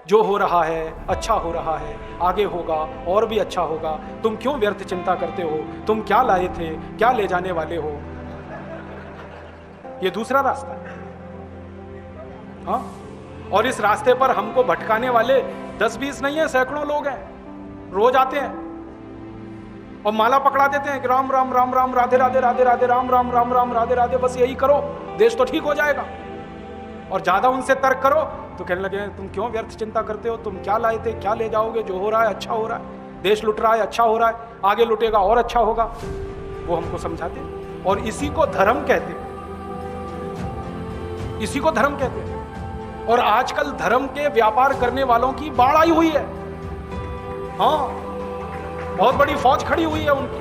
जो हो रहा है अच्छा हो रहा है, आगे होगा और भी अच्छा होगा। तुम क्यों व्यर्थ चिंता करते हो? तुम क्या लाए थे, क्या ले जाने वाले हो? ये दूसरा रास्ता है। हाँ, और इस रास्ते पर हमको भटकाने वाले 10-20 नहीं है, सैकड़ों लोग हैं, रोज आते हैं और माला पकड़ा देते हैं कि राम राम राम राम, राधे राधे राधे राधे, राम राम राम राम, राधे राधे, बस यही करो, देश तो ठीक हो जाएगा। और ज्यादा उनसे तर्क करो तो कहने लगे तुम क्यों व्यर्थ चिंता करते हो, तुम क्या लाए थे, क्या ले जाओगे, जो हो रहा है अच्छा हो रहा है, देश लुट रहा है अच्छा हो रहा है, आगे लुटेगा और अच्छा होगा। वो हमको समझाते हैं और इसी को धर्म कहते हैं, इसी को धर्म कहते हैं। और आजकल धर्म के व्यापार करने वालों की बाढ़ आई हुई है। हाँ, बहुत बड़ी फौज खड़ी हुई है उनकी।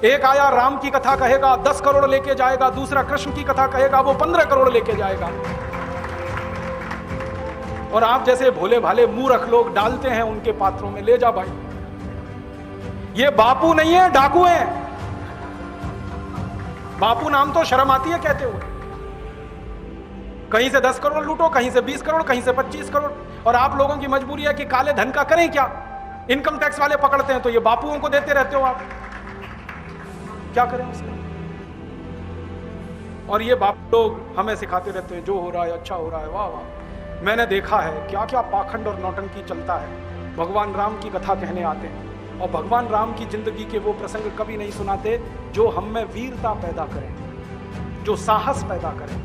एक आया राम की कथा कहेगा 10 करोड़ लेके जाएगा, दूसरा कृष्ण की कथा कहेगा वो 15 करोड़ लेके जाएगा। और आप जैसे भोले भाले मूर्ख लोग डालते हैं उनके पात्रों में, ले जा भाई, ये बापू नहीं है, डाकू हैं। बापू नाम तो शर्म आती है कहते हुए। कहीं से 10 करोड़ लूटो, कहीं से 20 करोड़, कहीं से 25 करोड़। और आप लोगों की मजबूरी है कि काले धन का करें क्या? इनकम टैक्स वाले पकड़ते हैं तो ये बापुओं को देते रहते हो आप, क्या करें उसका? और ये बाप लोग हमें सिखाते रहते हैं जो हो रहा है अच्छा हो रहा है। वाह वाह, मैंने देखा है क्या क्या पाखंड और नौटंकी चलता है। भगवान राम की कथा कहने आते हैं और भगवान राम की जिंदगी के वो प्रसंग कभी नहीं सुनाते जो हम में वीरता पैदा करें, जो साहस पैदा करें।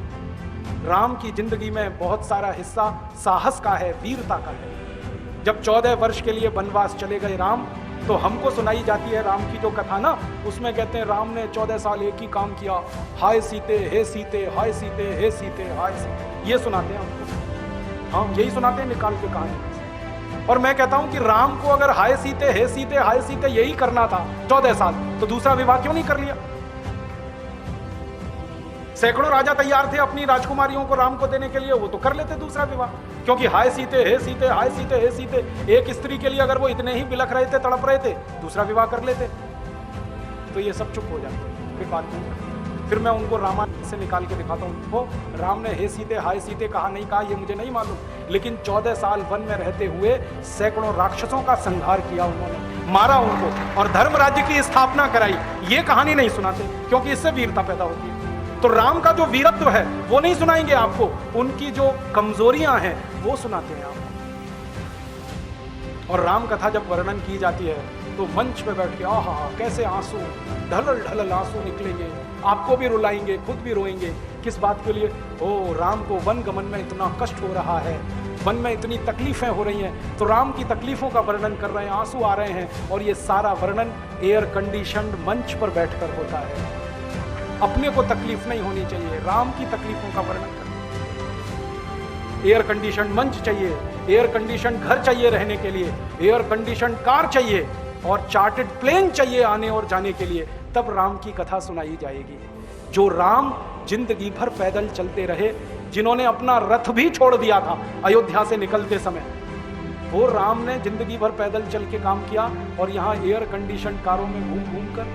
राम की जिंदगी में बहुत सारा हिस्सा साहस का है, वीरता का है। जब 14 वर्ष के लिए वनवास चले गए राम, तो हमको सुनाई जाती है राम की जो कथा ना, उसमें कहते हैं राम ने 14 साल एक ही काम किया, हाय सीते हे सीते, हाय सीते हे सीते, हाय सीते, ये सुनाते हैं हमको। हाँ, यही सुनाते हैं निकाल के कहानी। और मैं कहता हूं कि राम को अगर हाय सीते हे सीते हाय सीते यही करना था 14 साल, तो दूसरा विवाह क्यों नहीं कर लिया? सैकड़ों राजा तैयार थे अपनी राजकुमारियों को राम को देने के लिए, वो तो कर लेते दूसरा विवाह। क्योंकि हाय सीते हे सीते, हाय सीते हे सीते, एक स्त्री के लिए अगर वो इतने ही बिलख रहे थे, तड़प रहे थे, दूसरा विवाह कर लेते। तो ये सब चुप हो जाते, फिर बात नहीं। फिर मैं उनको रामायण से निकाल के दिखाता हूँ, वो राम ने हे सीते हाय सीते कहा नहीं कहा ये मुझे नहीं मालूम, लेकिन 14 साल वन में रहते हुए सैकड़ों राक्षसों का संहार किया उन्होंने, मारा उनको और धर्म राज्य की स्थापना कराई। ये कहानी नहीं सुनाते क्योंकि इससे वीरता पैदा होती है। तो राम का जो वीरत्व है वो नहीं सुनाएंगे आपको, उनकी जो कमजोरियां हैं वो सुनाते हैं आपको। और राम कथा जब वर्णन की जाती है तो मंच पे बैठ के आहा कैसे आंसू, ढलल ढलल आंसू निकलेंगे, आपको भी रुलाएंगे, खुद भी रोएंगे। किस बात के लिए? ओ, राम को वन गमन में इतना कष्ट हो रहा है, वन में इतनी तकलीफें हो रही हैं, तो राम की तकलीफों का वर्णन कर रहे हैं, आंसू आ रहे हैं। और ये सारा वर्णन एयर कंडीशनड मंच पर बैठकर होता है। अपने को तकलीफ नहीं होनी चाहिए, राम की तकलीफों का वर्णन करना। एयर कंडीशन मंच चाहिए, एयर कंडीशन घर चाहिए रहने के लिए, एयर कंडीशन कार चाहिए और चार्टर्ड प्लेन चाहिए आने और जाने के लिए, तब राम की कथा सुनाई जाएगी। जो राम जिंदगी भर पैदल चलते रहे, जिन्होंने अपना रथ भी छोड़ दिया था अयोध्या से निकलते समय, वो राम ने जिंदगी भर पैदल चल के काम किया और यहाँ एयर कंडीशन कारों में घूम घूम कर,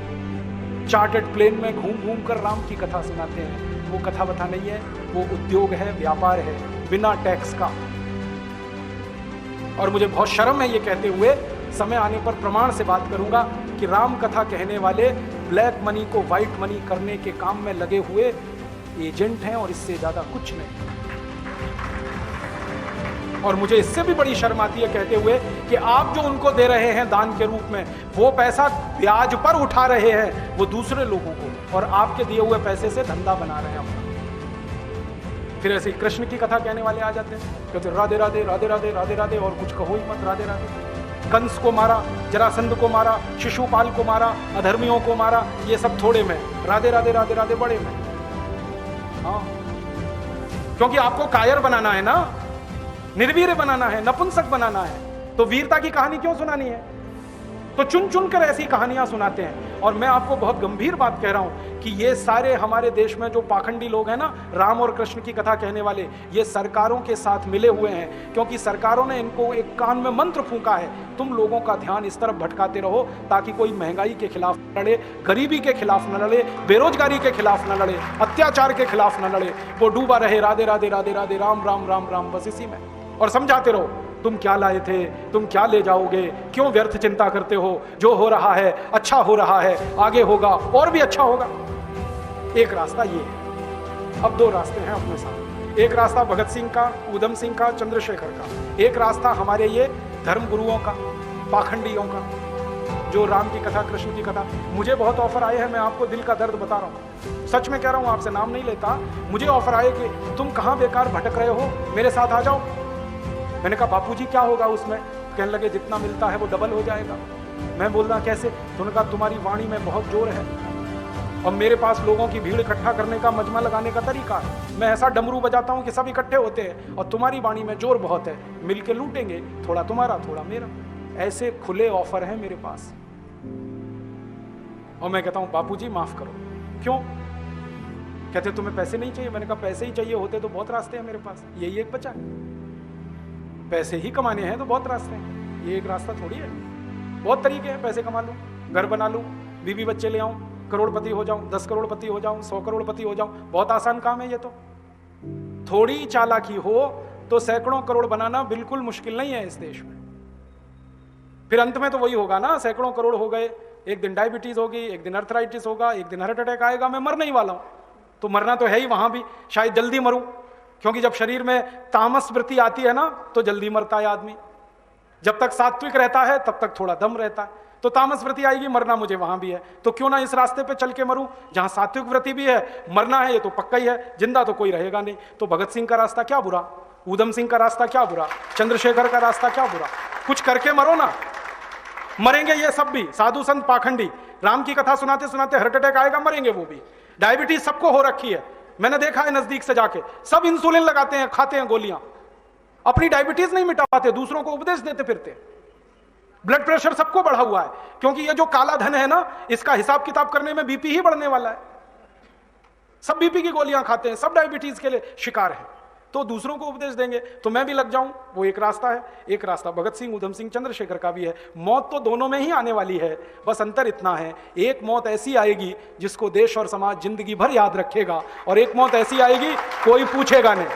चार्टर्ड प्लेन में घूम घूम कर राम की कथा सुनाते हैं। वो कथा बता नहीं है, वो उद्योग है, व्यापार है, बिना टैक्स का। और मुझे बहुत शर्म है ये कहते हुए, समय आने पर प्रमाण से बात करूंगा कि राम कथा कहने वाले ब्लैक मनी को व्हाइट मनी करने के काम में लगे हुए एजेंट हैं और इससे ज्यादा कुछ नहीं। और मुझे इससे भी बड़ी शर्म आती है कहते हुए कि आप जो उनको दे रहे हैं दान के रूप में, वो पैसा ब्याज पर उठा रहे हैं वो दूसरे लोगों को, और आपके दिए हुए पैसे से धंधा बना रहे हैं अपना। फिर ऐसे कृष्ण की कथा कहने वाले आ जाते हैं, कहते राधे राधे राधे राधे राधे राधे, और कुछ कहो ही मत, राधे राधे। कंस को मारा, जरासंध को मारा, शिशुपाल को मारा, अधर्मियों को मारा, ये सब थोड़े में, राधे राधे राधे राधे बड़े में। हाँ, क्योंकि आपको कायर बनाना है ना, निर्वीर्य बनाना है, नपुंसक बनाना है, तो वीरता की कहानी क्यों सुनानी है? तो चुन चुन कर ऐसी कहानियां सुनाते हैं। और मैं आपको बहुत गंभीर बात कह रहा हूं कि ये सारे हमारे देश में जो पाखंडी लोग हैं ना, राम और कृष्ण की कथा कहने वाले, ये सरकारों के साथ मिले हुए हैं, क्योंकि सरकारों ने इनको एक कान में मंत्र फूंका है, तुम लोगों का ध्यान इस तरफ भटकाते रहो ताकि कोई महंगाई के खिलाफ न लड़े, गरीबी के खिलाफ न लड़े, बेरोजगारी के खिलाफ न लड़े, अत्याचार के खिलाफ न लड़े, वो डूबा रहे राधे राधे राधे राधे, राम राम राम राम, बस इसी में। और समझाते रहो, तुम क्या लाए थे, तुम क्या ले जाओगे, क्यों व्यर्थ चिंता करते हो, जो हो रहा है अच्छा हो रहा है, आगे होगा और भी अच्छा होगा। एक रास्ता ये है। अब दो रास्ते हैं अपने साथ, एक रास्ता भगत सिंह का, ऊधम सिंह का, चंद्रशेखर का, एक रास्ता हमारे ये धर्म गुरुओं का, पाखंडियों का, जो राम की कथा, कृष्ण की कथा। मुझे बहुत ऑफर आए हैं, मैं आपको दिल का दर्द बता रहा हूँ, सच में कह रहा हूँ, आपसे नाम नहीं लेता। मुझे ऑफर आए कि तुम कहाँ बेकार भटक रहे हो, मेरे साथ आ जाओ। मैंने कहा बापूजी क्या होगा उसमें? कहने लगे जितना मिलता है वो डबल हो जाएगा। मैं बोल रहा कैसे? तो उन्होंने कहा तुम्हारी वाणी में बहुत जोर है और मेरे पास लोगों की भीड़ इकट्ठा करने का, मजमा लगाने का तरीका है। मैं ऐसा डमरू बजाता हूं कि सब इकट्ठे होते हैं और तुम्हारी वाणी में जोर बहुत है, मिलके लूटेंगे, थोड़ा तुम्हारा थोड़ा मेरा। ऐसे खुले ऑफर हैं मेरे पास। और मैं कहता हूं बापूजी माफ करो। क्यों? कहते तुम्हें पैसे नहीं चाहिए? मैंने कहा पैसे ही चाहिए होते तो बहुत रास्ते हैं मेरे पास, यही एक बचा। पैसे ही कमाने हैं तो बहुत रास्ते हैं, ये एक रास्ता थोड़ी है। बहुत तरीके हैं, पैसे कमा लूं, घर बना लूं, बीवी बच्चे ले आऊं, करोड़पति हो जाऊं, 10 करोड़पति हो जाऊं, 100 करोड़पति हो जाऊं, बहुत आसान काम है ये तो। थोड़ी चालाकी हो तो सैकड़ों करोड़ बनाना बिल्कुल मुश्किल नहीं है इस देश में। फिर अंत में तो वही होगा ना, सैकड़ों करोड़ हो गए, एक दिन डायबिटीज होगी, एक दिन अर्थराइटिस होगा, एक दिन हार्ट अटैक आएगा, मैं मरने ही वाला हूं। तो मरना तो है ही, वहां भी शायद जल्दी मरूं, क्योंकि जब शरीर में तामस वृत्ति आती है ना तो जल्दी मरता है आदमी। जब तक सात्विक रहता है तब तक थोड़ा दम रहता है, तो तामस वृत्ति आएगी, मरना मुझे वहां भी है। तो क्यों ना इस रास्ते पे चल के मरूं जहां सात्विक वृत्ति भी है, मरना है ये तो पक्का ही है, जिंदा तो कोई रहेगा नहीं। तो भगत सिंह का रास्ता क्या बुरा, ऊधम सिंह का रास्ता क्या बुरा, चंद्रशेखर का रास्ता क्या बुरा? कुछ करके मरो ना। मरेंगे ये सब भी, साधु संत पाखंडी, राम की कथा सुनाते सुनाते हार्ट अटैक आएगा, मरेंगे वो भी। डायबिटीज सबको हो रखी है, मैंने देखा है नजदीक से जाके, सब इंसुलिन लगाते हैं, खाते हैं गोलियां, अपनी डायबिटीज नहीं मिटा पाते, दूसरों को उपदेश देते फिरते। ब्लड प्रेशर सबको बढ़ा हुआ है, क्योंकि ये जो काला धन है ना, इसका हिसाब किताब करने में बीपी ही बढ़ने वाला है। सब बीपी की गोलियां खाते हैं, सब डायबिटीज के लिए शिकार है, तो दूसरों को उपदेश देंगे तो मैं भी लग जाऊं, वो एक रास्ता है। एक रास्ता भगत सिंह, ऊधम सिंह, चंद्रशेखर का भी है। मौत तो दोनों में ही आने वाली है, बस अंतर इतना है, एक मौत ऐसी आएगी जिसको देश और समाज जिंदगी भर याद रखेगा, और एक मौत ऐसी आएगी कोई पूछेगा नहीं।